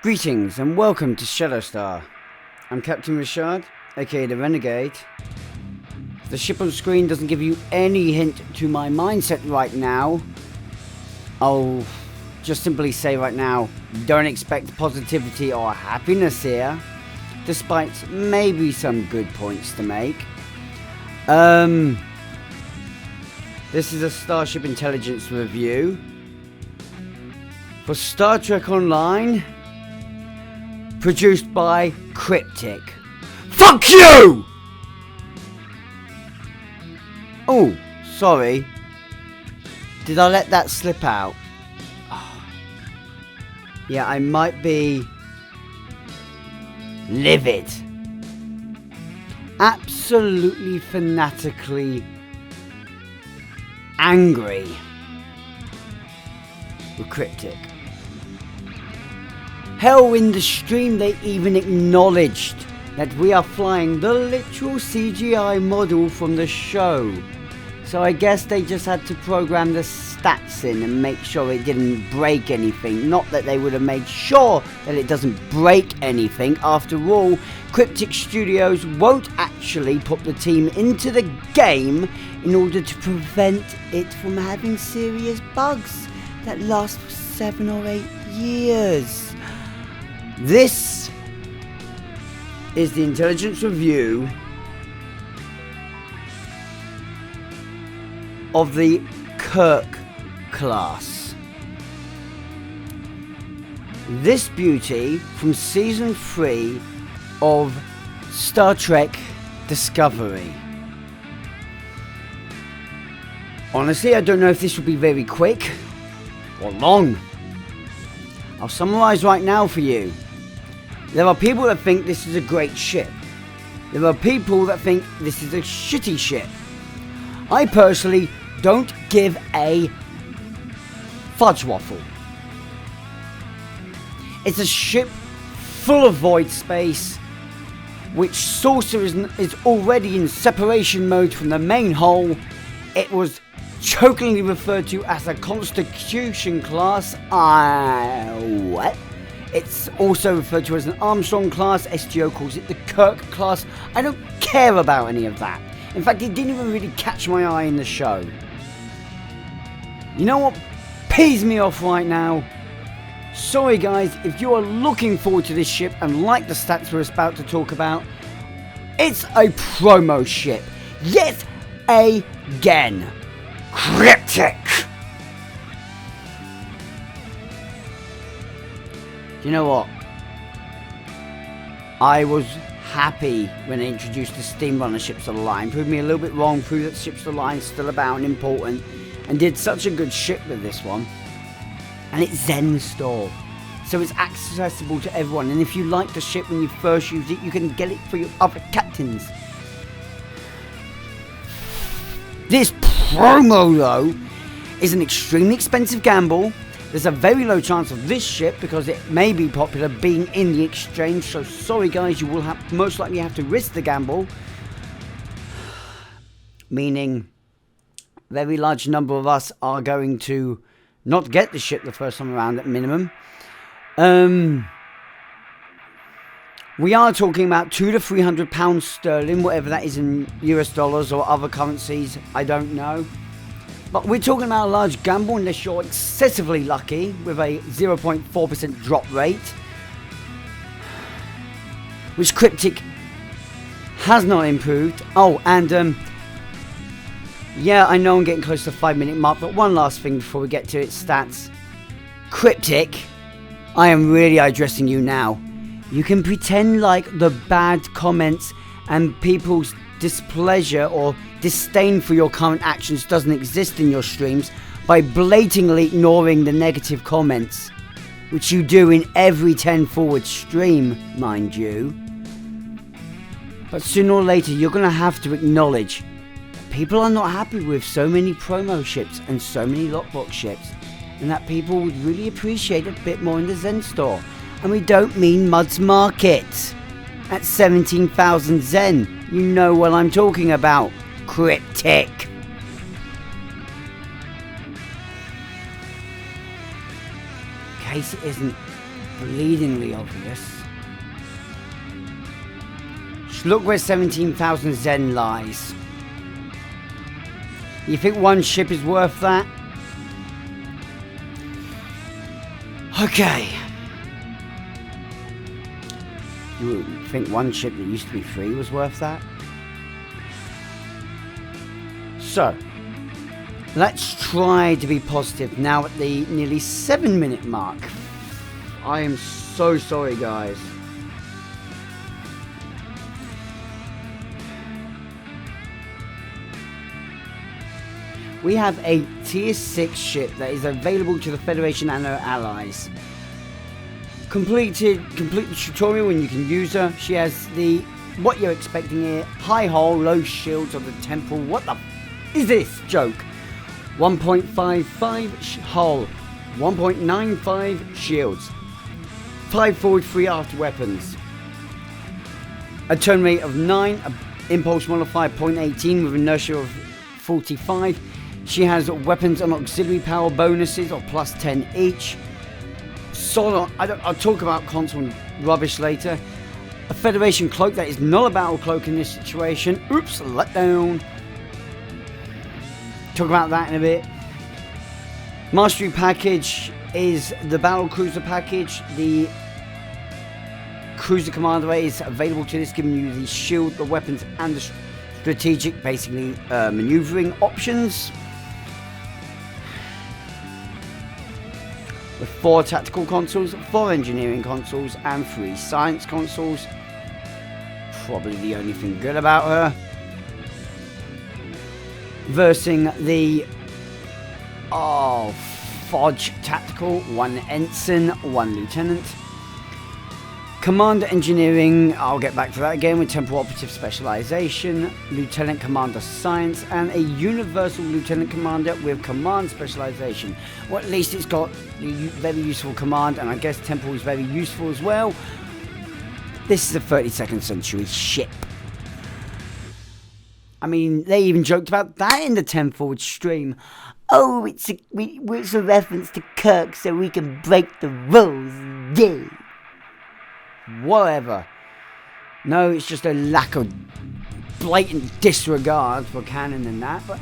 Greetings and welcome to Shadowstar. I'm Captain Ri'shad, aka the Renegade. The ship on screen doesn't give you any hint to my mindset right now. I'll just simply say right now, don't expect positivity or happiness here, despite maybe some good points to make. This is a Starship Intelligence review for Star Trek Online, produced by Cryptic. Fuck you! Oh, sorry. Did I let that slip out? Oh. Yeah, I might be livid. Absolutely fanatically angry with Cryptic. Hell, in the stream they even acknowledged that we are flying the literal CGI model from the show. So I guess they just had to program the stats in and make sure it didn't break anything. Not that they would have made sure that it doesn't break anything. After all, Cryptic Studios won't actually put the team into the game in order to prevent it from having serious bugs that last for 7 or 8 years. This is the intelligence review of the Kirk class. This beauty from season 3 of Star Trek Discovery. Honestly, I don't know if this will be very quick or long. I'll summarize right now for you. There are people that think this is a great ship. There are people that think this is a shitty ship. I personally don't give a fudge waffle. It's a ship full of void space, which Saucer is already in separation mode from the main hull. It was jokingly referred to as a Constitution class. What? It's also referred to as an Armstrong class. STO calls it the Kirk class. I don't care about any of that. In fact, it didn't even really catch my eye in the show. You know what pees me off right now? Sorry guys, if you are looking forward to this ship and like the stats we're about to talk about, it's a promo ship. Yet again. Cryptic! You know what? I was happy when they introduced the Steam Runner ships of the line. Proved me a little bit wrong, proved that ships of the line is still about and important, and did such a good ship with this one. And it's Zen Store, so it's accessible to everyone, and if you like the ship when you first use it, you can get it for your other captains. This promo though is an extremely expensive gamble. There's a very low chance of this ship, because it may be popular, being in the exchange. So sorry guys, you will most likely have to risk the gamble. Meaning, a very large number of us are going to not get the ship the first time around at minimum. We are talking about £200 to £300 sterling, whatever that is in US dollars or other currencies, I don't know. But we're talking about a large gamble unless you're excessively lucky with a 0.4% drop rate, which Cryptic has not improved. Oh, and yeah, I know I'm getting close to the 5-minute mark, but one last thing before we get to its stats. Cryptic, I am really addressing you now. You can pretend like the bad comments and people's displeasure or disdain for your current actions doesn't exist in your streams by blatantly ignoring the negative comments, which you do in every 10 forward stream, mind you. But sooner or later you're going to have to acknowledge that people are not happy with so many promo ships and so many lockbox ships, and that people would really appreciate a bit more in the Zen Store. And we don't mean Mud's Market at 17,000 Zen. You know what I'm talking about. Cryptic. In case it isn't bleedingly obvious. Look where 17,000 Zen lies. You think one ship is worth that? Okay. You think one ship that used to be free was worth that? So, let's try to be positive now at the nearly 7-minute mark. I am so sorry, guys. We have a tier 6 ship that is available to the Federation and her allies. Complete the tutorial and you can use her. She has what you're expecting here: high hull, low shields of the temple. What the is this joke? 1.55 hull, 1.95 shields, 5 forward, 3 after weapons, a turn rate of 9, a impulse modifier 0.18 with inertia of 45. She has weapons and auxiliary power bonuses of plus 10 each. Solid, I'll talk about console rubbish later. A Federation cloak that is not a battle cloak in this situation. Oops, letdown. Talk about that in a bit. Mastery package is the battle cruiser package. The cruiser commander is available to this, giving you the shield, the weapons, and the strategic, basically, maneuvering options. With 4 tactical consoles, 4 engineering consoles, and 3 science consoles. Probably the only thing good about her. Versing the Fudge Tactical, 1 Ensign, 1 Lieutenant. Commander Engineering, I'll get back to that again, with Temporal Operative Specialization, Lieutenant Commander Science, and a Universal Lieutenant Commander with Command Specialization. Well, at least it's got a very useful command, and I guess Temporal is very useful as well. This is a 32nd century ship. I mean, they even joked about that in the 10 Forward stream. Oh, it's a reference to Kirk so we can break the rules. Yeah. Whatever. No, it's just a lack of blatant disregard for canon and that. But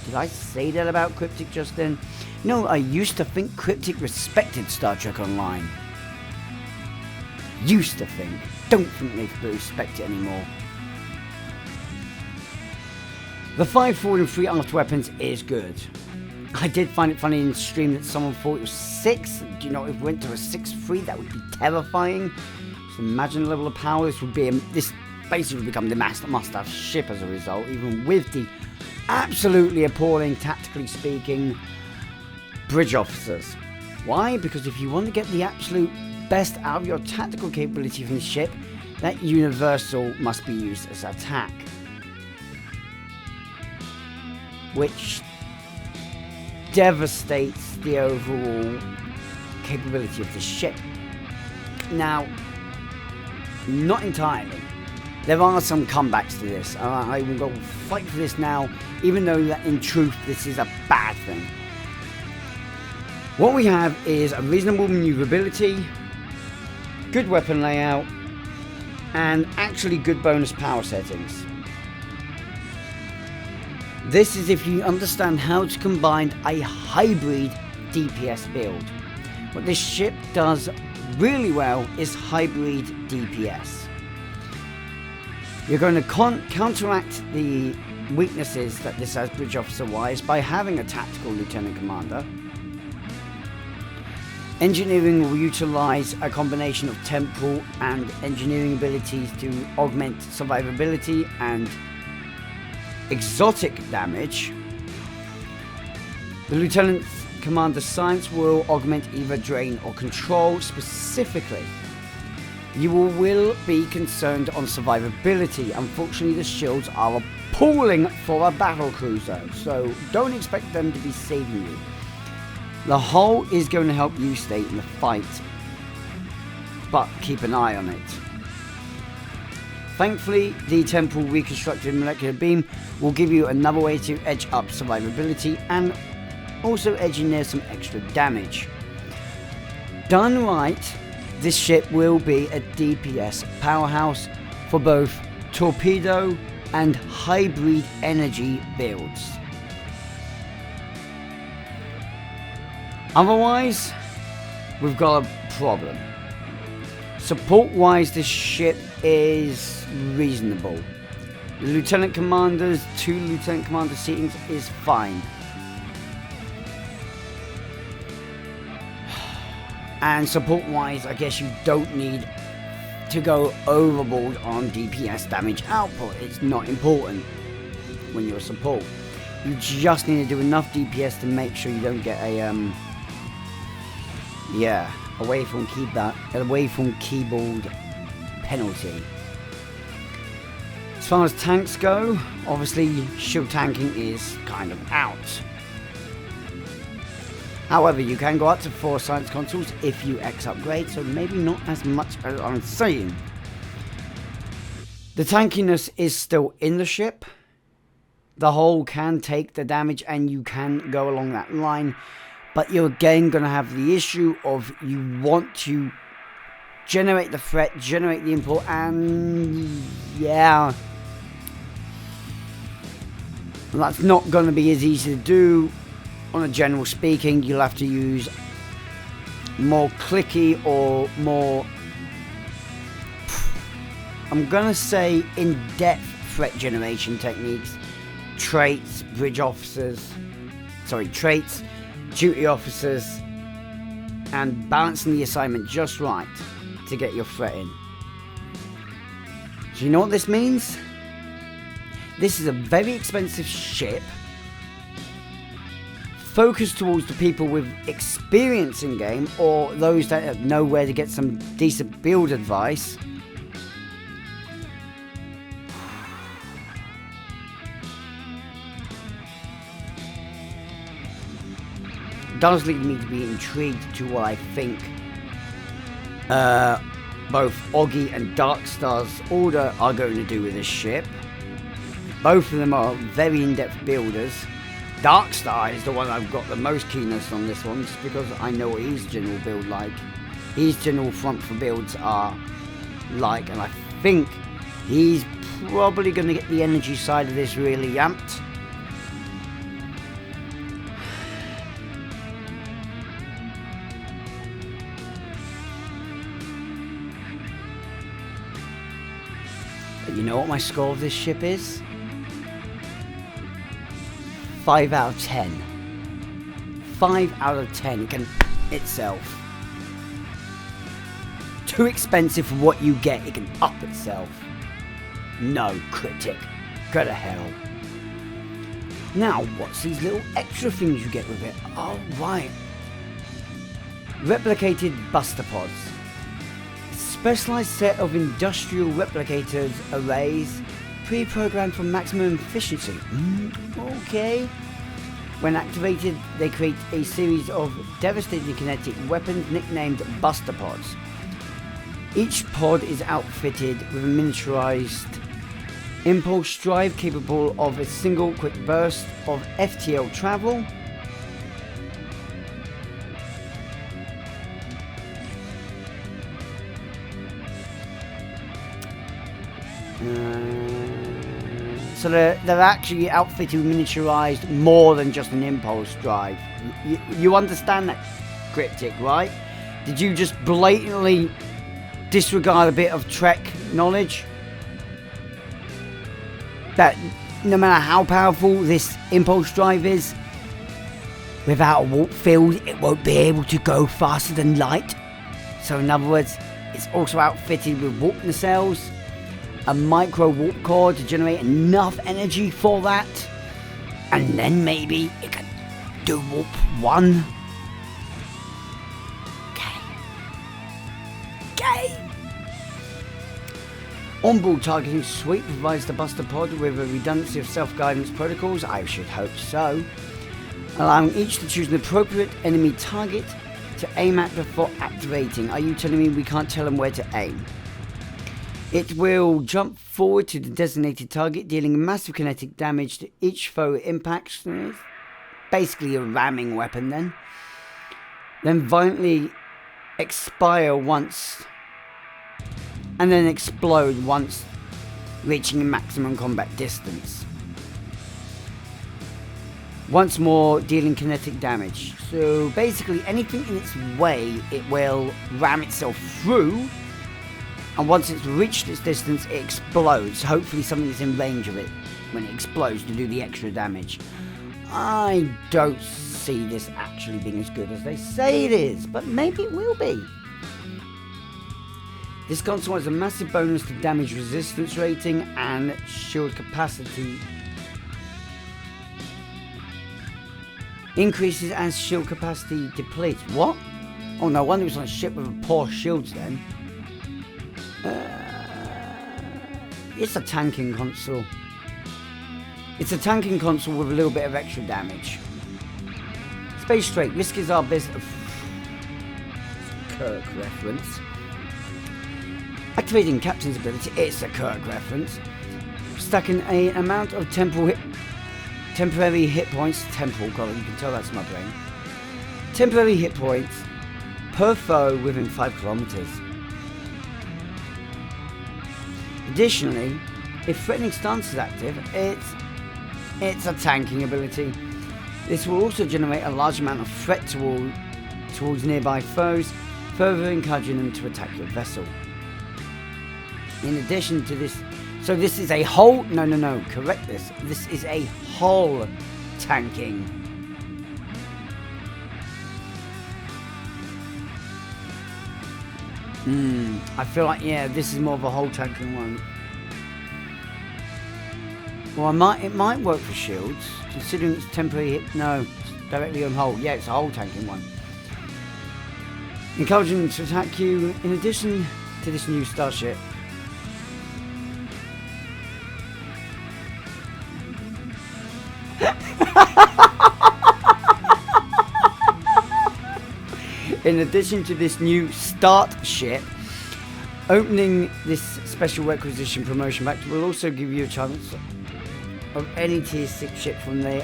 did I say that about Cryptic just then? No, I used to think Cryptic respected Star Trek Online. Used to think. Don't think they respect it anymore. The 5 forward and 3 after weapons is good. I did find it funny in the stream that someone thought it was 6. Do you know, if we went to a 6-3, that would be terrifying. Just imagine the level of power. This basically would become the must-have ship as a result, even with the absolutely appalling, tactically speaking, bridge officers. Why? Because if you want to get the absolute best out of your tactical capability from the ship, that universal must be used as attack. Which devastates the overall capability of the ship. Now, not entirely. There are some comebacks to this. I will go fight for this now, even though that in truth this is a bad thing. What we have is a reasonable maneuverability, good weapon layout, and actually good bonus power settings. This is if you understand how to combine a hybrid DPS build. What this ship does really well is hybrid DPS. You're going to counteract the weaknesses that this has bridge officer wise by having a tactical lieutenant commander. Engineering will utilize a combination of temporal and engineering abilities to augment survivability and exotic damage. The Lieutenant Commander Science will augment either drain or control. Specifically, you will be concerned on survivability. Unfortunately, the shields are appalling for a battle cruiser, so don't expect them to be saving you. The hull is going to help you stay in the fight, but keep an eye on it. Thankfully, the temporal reconstructed molecular beam will give you another way to edge up survivability and also engineer some extra damage. Done right, this ship will be a DPS powerhouse for both torpedo and hybrid energy builds. Otherwise, we've got a problem. Support-wise, this ship is reasonable. The Lieutenant Commanders, 2 Lieutenant Commander seatings is fine. And support-wise, I guess you don't need to go overboard on DPS damage output. It's not important when you're a support. You just need to do enough DPS to make sure you don't get a away from keyboard penalty. As far as tanks go, obviously shield tanking is kind of out. However, you can go up to 4 science consoles if you X upgrade, so maybe not as much as I'm saying. The tankiness is still in the ship. The hull can take the damage and you can go along that line, but you're again going to have the issue of you want to generate the threat, generate the import, and yeah, that's not going to be as easy to do. On a general speaking, you'll have to use more clicky or more, I'm going to say, in-depth threat generation techniques. Traits, traits, duty officers, and balancing the assignment just right to get your threat in. Do you know what this means? This is a very expensive ship focused towards the people with experience in game or those that know where to get some decent build advice. Does lead me to be intrigued to what I think both Oggy and Darkstar's Order are going to do with this ship. Both of them are very in-depth builders. Darkstar is the one I've got the most keenness on this one, just because I know what his general build like. His general front for builds are like, and I think he's probably going to get the energy side of this really amped. But you know what my score of this ship is? 5 out of 10. 5 out of 10. It can itself. Too expensive for what you get. It can up itself. No, Cryptic. Go to hell. Now, what's these little extra things you get with it? Oh, right. Replicated buster pods. Specialized set of industrial replicators arrays pre-programmed for maximum efficiency. Okay. When activated, they create a series of devastating kinetic weapons nicknamed Buster Pods. Each pod is outfitted with a miniaturized impulse drive capable of a single quick burst of FTL travel. So they're actually outfitted with miniaturized more than just an impulse drive. You understand that, Cryptic, right? Did you just blatantly disregard a bit of Trek knowledge? That no matter how powerful this impulse drive is, without a warp field, it won't be able to go faster than light. So in other words, it's also outfitted with warp nacelles, a micro warp core to generate enough energy for that, and then maybe it can do warp 1. Okay. Onboard targeting suite provides the Buster Pod with a redundancy of self-guidance protocols, I should hope so, allowing each to choose an appropriate enemy target to aim at before activating. Are you telling me we can't tell them where to aim? It will jump forward to the designated target, dealing massive kinetic damage to each foe it impacts. Basically a ramming weapon then. Then violently expire once and then explode once reaching a maximum combat distance. Once more, dealing kinetic damage. So basically anything in its way, it will ram itself through, and once it's reached its distance, it explodes. Hopefully something is in range of it when it explodes to do the extra damage. I don't see this actually being as good as they say it is, but maybe it will be. This console has a massive bonus to damage resistance rating and shield capacity. Increases as shield capacity depletes. What? Oh no wonder it's on a ship with poor shields then. It's a tanking console. It's a tanking console with a little bit of extra damage. Space Straight. Risk is our best. Kirk reference. Activating Captain's ability. It's a Kirk reference. Stacking an amount of temporary hit points. Temporal, God, you can tell that's my brain. Temporary hit points per foe within 5 kilometers. Additionally, if threatening stance is active, it's a tanking ability. This will also generate a large amount of threat towards nearby foes, further encouraging them to attack your vessel. In addition to this, so this is a hull. No. Correct this. This is a hull tanking. I feel like, yeah, this is more of a hull tanking one. Well, it might work for shields, considering it's temporary hit. No, it's directly on hull. Yeah, it's a hull tanking one. Encouraging them to attack you. In addition to this new starship. In addition to this new STARSHIP, opening this special requisition promotion pack will also give you a chance of any tier 6 ship from the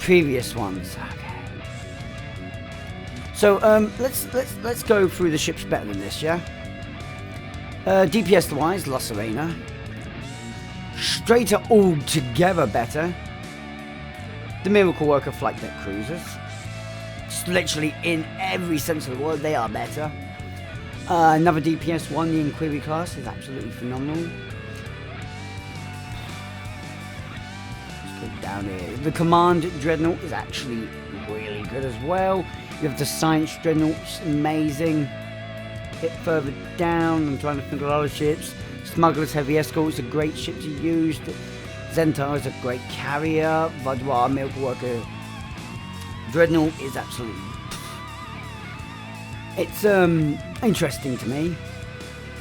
previous ones. Okay. So let's go through the ships better than this, yeah. DPS wise, La Serena. Straighter altogether better. The Miracle Worker flight deck cruisers. Just literally in every sense of the word, they are better. Another DPS 1, the Inquiry class, is absolutely phenomenal. Let's go down here. The Command Dreadnought is actually really good as well. You have the Science Dreadnought, which is amazing. Hit further down, I'm trying to think of other ships. Smuggler's Heavy Escort is a great ship to use. Zentaur is a great carrier. Vaudois Miracle Worker Dreadnought is absolutely... It's interesting to me.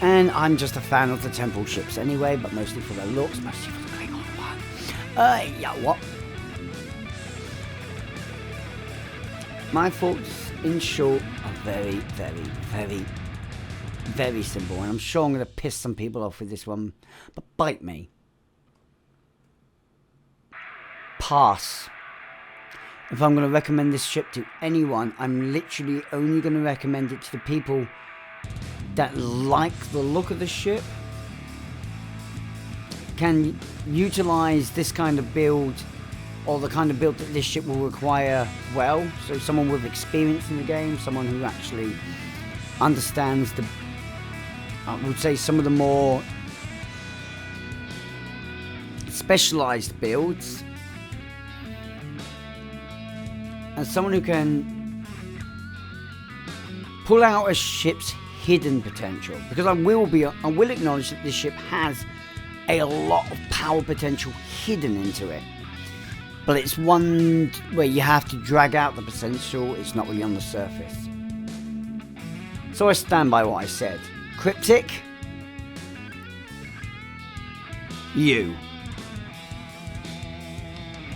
And I'm just a fan of the Temple ships anyway, but mostly for their looks, mostly for the Klingon one. Yeah, what? My thoughts, in short, are very, very, very, very simple. And I'm sure I'm going to piss some people off with this one, but bite me. Pass. If I'm going to recommend this ship to anyone, I'm literally only going to recommend it to the people that like the look of the ship, can utilize this kind of build, or the kind of build that this ship will require well. So someone with experience in the game, someone who actually understands the, I would say, some of the more specialized builds. And someone who can pull out a ship's hidden potential. Because I will acknowledge that this ship has a lot of power potential hidden into it. But it's one where you have to drag out the potential. It's not really on the surface. So I stand by what I said. Cryptic, you.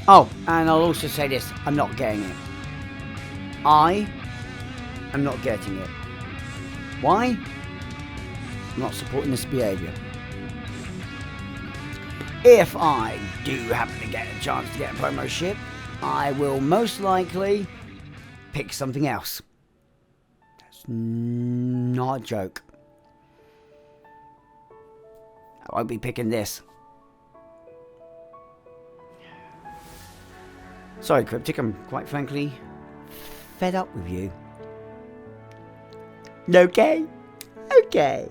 Oh, and I'll also say this. I'm not getting it. I am not getting it. Why? I'm not supporting this behaviour. If I do happen to get a chance to get a promo ship, I will most likely pick something else. That's It's not a joke. I won't be picking this. Sorry, Cryptic, I'm quite frankly fed up with you. Okay? Okay.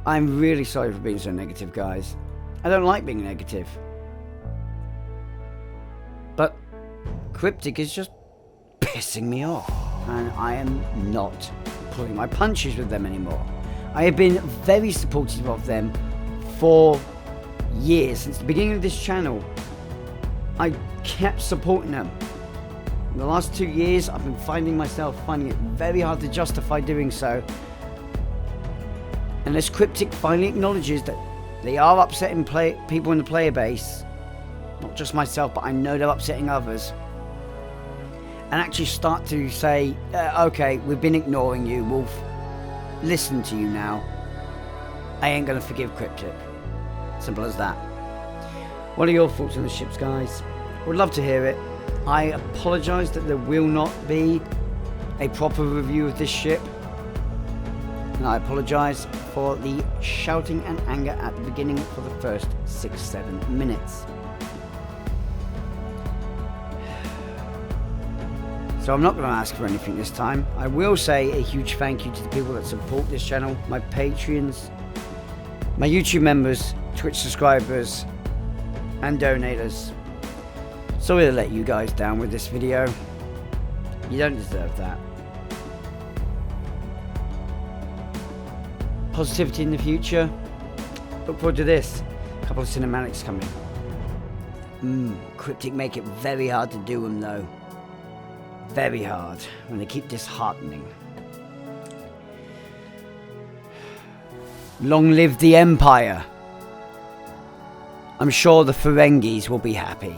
I'm really sorry for being so negative, guys. I don't like being negative. But Cryptic is just pissing me off. And I am not pulling my punches with them anymore. I have been very supportive of them for years. Since the beginning of this channel, I kept supporting them. In the last 2 years, I've been finding it very hard to justify doing so. Unless Cryptic finally acknowledges that they are upsetting people in the player base, not just myself, but I know they're upsetting others, and actually start to say, okay, we've been ignoring you, we'll listen to you now. I ain't gonna forgive Cryptic. Simple as that. What are your thoughts on the ships, guys? Would love to hear it. I apologise that there will not be a proper review of this ship. And I apologise for the shouting and anger at the beginning for the first 6-7 minutes. So I'm not going to ask for anything this time. I will say a huge thank you to the people that support this channel, my Patreons, my YouTube members, Twitch subscribers, and donators. Sorry to let you guys down with this video. You don't deserve that. Positivity in the future. Look forward to this. A couple of cinematics coming. Cryptic make it very hard to do them though. Very hard. And they keep disheartening. Long live the Empire. I'm sure the Ferengis will be happy.